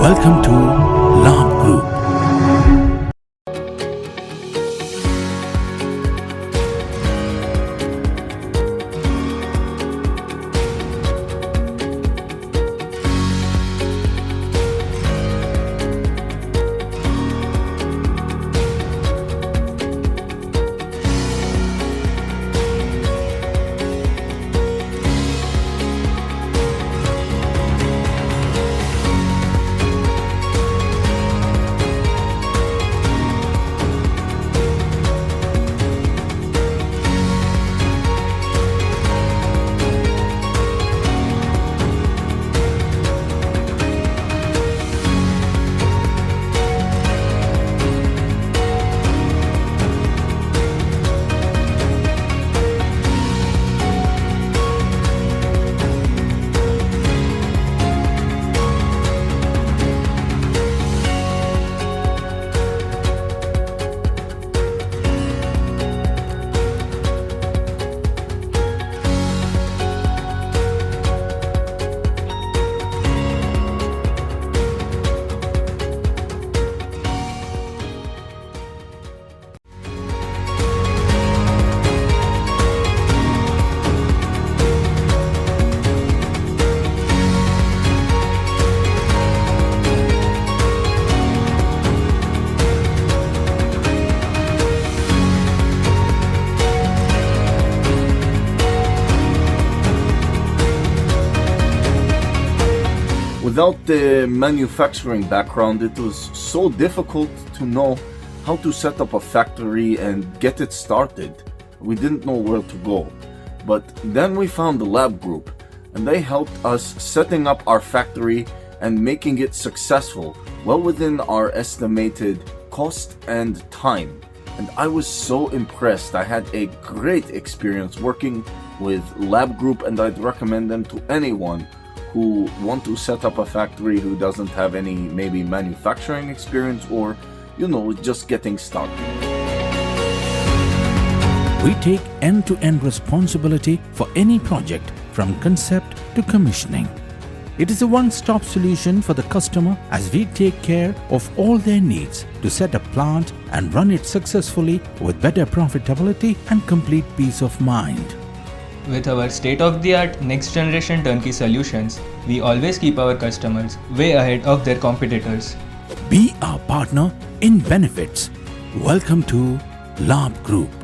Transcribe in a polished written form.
Welcome to Labh Group. Without the manufacturing background, it was so difficult to know how to set up a factory and get it started. We didn't know where to go. But then we found the Labh Group, and they helped us setting up our factory and making it successful, well within our estimated cost and time. And I was so impressed. I had a great experience working with Labh Group, and I'd recommend them to anyone who want to set up a factory who doesn't have any maybe manufacturing experience or, just getting started. We take end-to-end responsibility for any project from concept to commissioning. It is a one-stop solution for the customer as we take care of all their needs to set a plant and run it successfully with better profitability and complete peace of mind. With our state-of-the-art next-generation turnkey solutions, we always keep our customers way ahead of their competitors. Be our partner in benefits. Welcome to Labh Group.